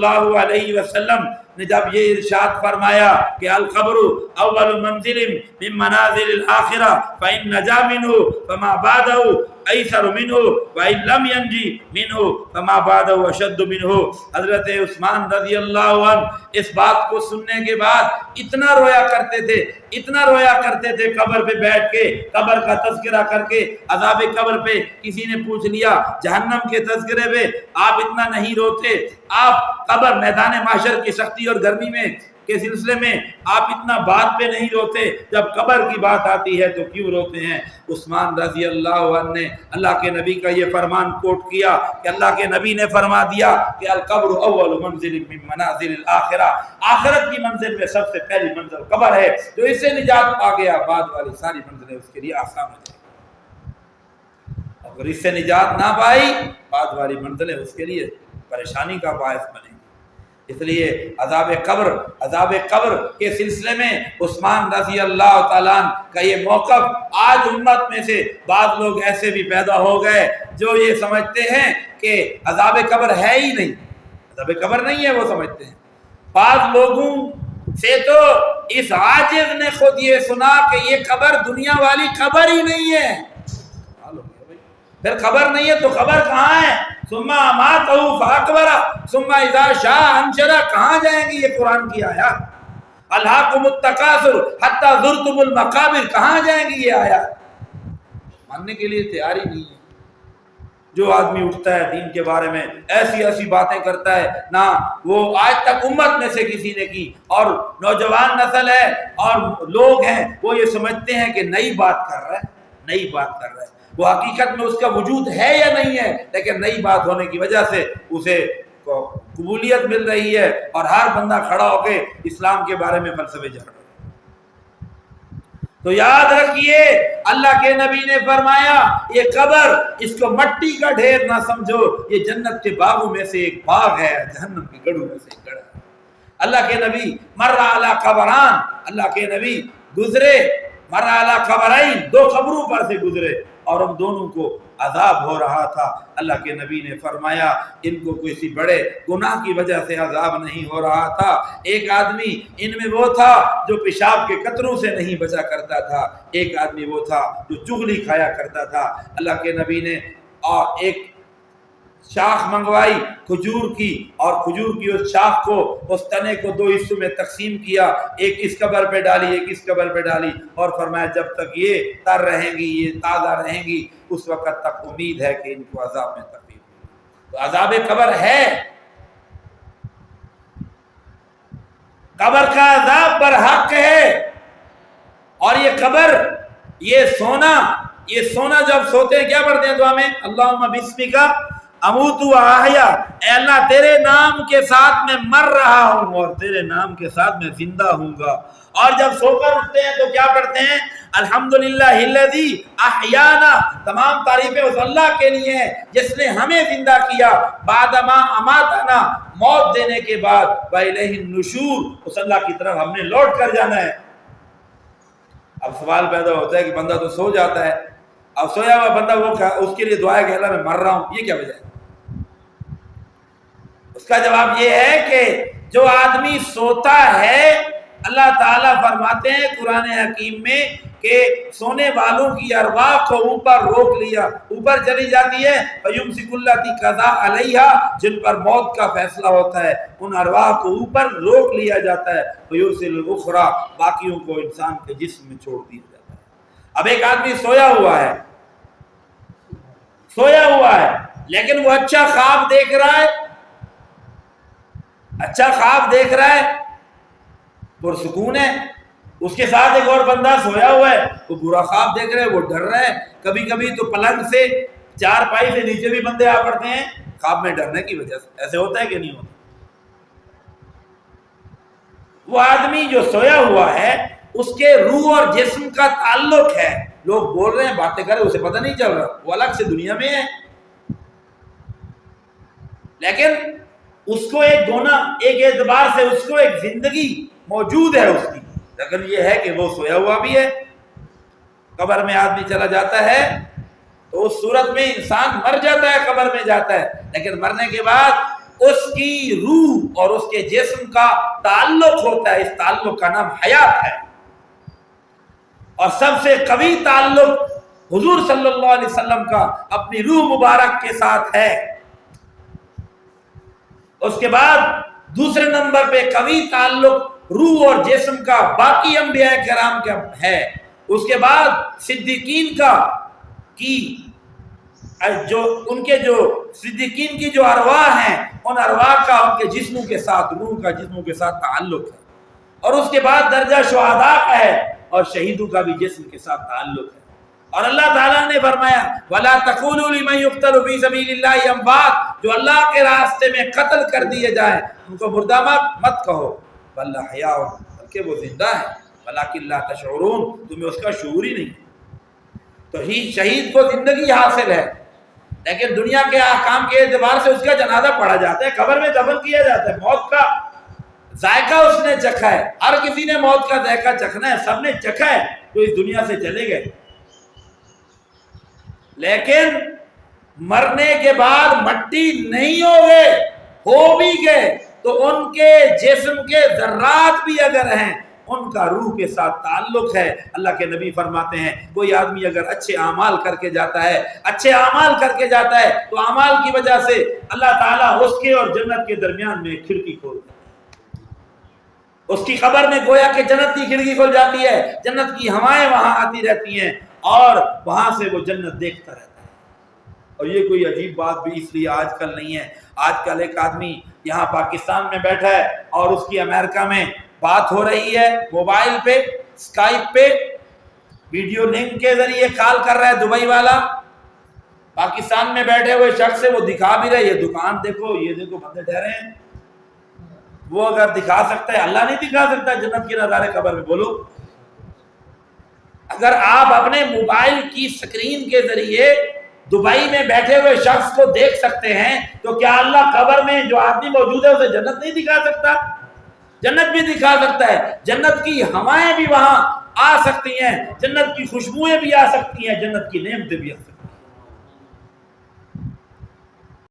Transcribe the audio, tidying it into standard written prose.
सल्लल्लाहु अलैहि वसल्लम ने जब ये इरशाद फरमाया कि अल क़ब्रु अव्वलु मंज़िलिन मिन मनाज़िलिल आखिरह फ़इन नजा मिन्हु फमा बादहु ऐसर मिन्हु व इन लम यंजी मिन्हु फमा बादहु अशद्दु मिन्हु। हज़रत उस्मान रज़ी अल्लाहु अन्हु इस बात को सुनने के बाद इतना रोया करते थे, इतना रोया करते थे कब्र पे बैठ के, कब्र का तज़किरा करके। अज़ाब कब्र पे किसी ने पूछ लिया, जहन्नम के तज़किरे पे आप इतना नहीं रोते, आप कब्र मैदान माशर की सख्ती और गर्मी में के सिलसिले में आप इतना बात पे नहीं रोते, जब कब्र की बात आती है तो क्यों रोते हैं? उस्मान रज़ी अल्लाहु अन्हु ने अल्लाह के नबी का ये फरमान कोट किया कि अल्लाह के नबी ने फरमा दिया कि अल क़ब्रु अव्वलु मंज़िलिन मिन मनाज़िलिल आखिरह, आखिरत की मंजिल में सबसे पहली मंजिल कब्र है। जो इससे निजात पा गया, बाद वाली सारी मंजिलें उसके लिए आसान हो जाएगी। अगर इससे निजात ना पाई, बाद वाली मंजिलें उसके लिए परेशानी का बायस बनेगी। इसलिए अज़ाब कब्र के सिलसिले में उस्मान रज़ी अल्लाह ताला का ये मौक़िफ़, आज उम्मत में से बाद लोग ऐसे भी पैदा हो गए जो ये समझते हैं कि अज़ाब कब्र है ही नहीं, अज़ाब कब्र नहीं है, वो समझते हैं। बाद लोगों से तो इस आजिज़ ने खुद ये सुना कि ये कब्र दुनिया वाली कब्र ही नहीं है। फिर खबर नहीं है तो खबर कहाँ है? सुम्मा अमातहु फअक़बरा सुम्मा इज़ा शाअ अंशरा, कहाँ जाएंगी ये कुरान की आयत? अलहाकुमुत तकासुर हत्ता ज़ुरतुमुल मक़ाबिर, कहाँ जाएंगी ये आयत? मानने के लिए तैयार ही नहीं है। जो आदमी उठता है दीन के बारे में ऐसी ऐसी बातें करता है ना, वो आज तक उम्मत में से किसी ने की, और नौजवान नस्ल है और लोग हैं वो ये समझते हैं कि नई बात कर रहा है, नई बात कर रहा है। वो हकीकत में उसका वजूद है या नहीं है, लेकिन नई बात होने की वजह से उसे कबूलियत मिल रही है और हर बंदा खड़ा होके इस्लाम के बारे में फलसफे जड़ रहा है। तो याद रखिए, अल्लाह के नबी ने फरमाया ये कब्र, इसको मट्टी का ढेर ना समझो, ये जन्नत के बागों में से एक बाग है, जहन्नम की गढ़ों में से एक गढ़ है। अल्लाह के नबी मर्रा अला कबरान, अल्लाह के नबी गुजरे मर्रा अला कबराइन, दो कब्रों पर से गुजरे और उन दोनों को अजाब हो रहा था। अल्लाह के नबी ने फरमाया इनको किसी बड़े गुनाह की वजह से अजाब नहीं हो रहा था। एक आदमी इनमें वो था जो पेशाब के कतरों से नहीं बचा करता था, एक आदमी वो था जो चुगली खाया करता था। अल्लाह के नबी ने और एक शाख मंगवाई खजूर की, और खजूर की उस शाख को, उस तने को दो हिस्सों में तकसीम किया, एक इस कब्र पे डाली, एक इस कब्र पे डाली, और फरमाया जब तक ये तर रहेंगी, ये ताज़ा रहेंगी, उस वक़्त तक उम्मीद है कि इनको अजाब में तकलीफ। तो अजाब कब्र है, कब्र का अजाब बरहक है। और ये कब्र, ये सोना जब सोते हैं क्या पढ़ते हैं दुआ में? अल्लाहुम्मा बिस्मिका अमूतु व अहया, ऐ अल्लाह तेरे नाम के साथ मैं मर रहा हूँ और तेरे नाम के साथ मैं जिंदा हूँगा। और जब सोकर उठते हैं तो क्या पढ़ते हैं? अल्हम्दुलिल्लाहिल्लज़ी अहयाना, तमाम तारीफें उस अल्लाह के लिए हैं जिसने हमें जिंदा किया, बादमा अमातना, मौत देने के बाद, व इलैहिन नुशूर, उस अल्लाह की तरफ हमने लौट कर जाना है। अब सवाल पैदा होता है कि बंदा तो सो जाता है, अब सोया हुआ बंदा वो उसके लिए दुआ है कि अल्लाह मैं मर रहा हूँ, ये क्या वजह है? उसका जवाब ये है कि जो आदमी सोता है, अल्लाह ताला फरमाते हैं कुरान हकीम में कि सोने वालों की अरवाह को ऊपर रोक लिया, ऊपर चली जाती है, फयुमसिकुल्लती कज़ा अलैहा, जिन पर मौत का फैसला होता है, उन अरवाह को ऊपर रोक लिया जाता है, फयुरसिलुल उखरा, बाकियों को इंसान के जिस्म में छोड़ दिया जाता है। अब एक आदमी सोया हुआ है लेकिन वो अच्छा ख्वाब देख रहा है, पुरसुकून है। उसके साथ एक और बंदा सोया हुआ है, वो बुरा ख्वाब देख रहे हैं, वो डर रहा है। कभी कभी तो पलंग से, चारपाई से नीचे भी बंदे आ पड़ते हैं ख्वाब में डरने की वजह से। ऐसे होता है कि नहीं होता? वो आदमी जो सोया हुआ है उसके रूह और जिस्म का ताल्लुक है, लोग बोल रहे हैं, बातें कर रहे हैं, उसे पता नहीं चल रहा, वो अलग से दुनिया में है। लेकिन उसको एक गोना, एक एतबार से उसको एक जिंदगी मौजूद है उसकी, लेकिन ये है कि वो सोया हुआ भी है। कब्र में आदमी चला जाता है तो उस सूरत में इंसान मर जाता है, कब्र में जाता है, लेकिन मरने के बाद اس کی روح اور اس کے جسم کا تعلق ہوتا ہے، اس تعلق کا نام حیات ہے۔ اور سب سے قوی تعلق حضور صلی اللہ علیہ وسلم کا اپنی روح مبارک کے ساتھ ہے۔ اس کے بعد دوسرے نمبر پہ قوی تعلق روح اور جسم کا باقی انبیاء کرام کا ہے۔ اس کے بعد صدیقین کا کی جو ان کے جو صدیقین کی جو ارواح ہیں، ان ارواح کا ان کے جسموں کے ساتھ، روح کا جسموں کے ساتھ تعلق ہے۔ اور اس کے بعد درجہ شہداء کا ہے، اور شہیدوں کا بھی جسم کے ساتھ تعلق ہے۔ اور اللہ تعالیٰ نے فرمایا وَلَا تَقُولُوا لِمَن يُقْتَلُ فِي سَبِيلِ اللَّهِ أَمْوَاتٌ، جو اللہ کے راستے میں قتل کر دیے جائیں ان کو مردہ مت کہو، بل احیاء، بلکہ وہ زندہ ہے، وَلَٰكِن لَا تَشْعُرُونَ، تمہیں اس کا شعور ہی نہیں۔ تو شہید کو زندگی حاصل ہے، لیکن دنیا کے احکام کے اعتبار سے اس کا جنازہ پڑھا جاتا ہے، قبر میں دفن کیا جاتا ہے، موت کا ذائقہ اس نے چکھا ہے۔ ہر کسی نے موت کا ذائقہ چکھنا ہے، سب نے چکھا ہے تو اس دنیا سے چلے گئے۔ لیکن مرنے کے بعد مٹی نہیں ہو بھی گئے تو ان کے جسم کے ذرات بھی اگر ہیں ان کا روح کے ساتھ تعلق ہے۔ اللہ کے نبی فرماتے ہیں کوئی آدمی اگر اچھے اعمال کر کے جاتا ہے تو اعمال کی وجہ سے اللہ تعالیٰ اس کے اور جنت کے درمیان میں کھڑکی کھول دیتا ہے۔ اس کی قبر میں گویا کہ جنت کی کھڑکی کھل جاتی ہے، جنت کی ہوائیں وہاں آتی رہتی ہیں اور وہاں سے وہ جنت دیکھتا رہتا ہے۔ اور یہ کوئی عجیب بات بھی اس لیے آج کل نہیں ہے۔ آج کل ایک آدمی یہاں پاکستان میں بیٹھا ہے اور اس کی امریکہ میں بات ہو رہی ہے، موبائل پہ اسکائپ پہ ویڈیو لنک کے ذریعے کال کر رہا ہے دبئی والا، پاکستان میں بیٹھے ہوئے شخص سے وہ دکھا بھی رہے، یہ دکان دیکھو، یہ دیکھو بندے ٹھہرے ہیں۔ وہ اگر دکھا سکتا ہے، اللہ نہیں دکھا سکتا جنت کے نظارے قبر میں؟ بولو، اگر آپ اپنے موبائل کی سکرین کے ذریعے دبئی میں بیٹھے ہوئے شخص کو دیکھ سکتے ہیں تو کیا اللہ قبر میں جو آدمی موجود ہے اسے جنت نہیں دکھا سکتا؟ جنت بھی دکھا سکتا ہے، جنت کی ہوائیں بھی وہاں آ سکتی ہیں، جنت کی خوشبوئیں بھی آ سکتی ہیں، جنت کی نعمتیں بھی آ سکتی ہیں۔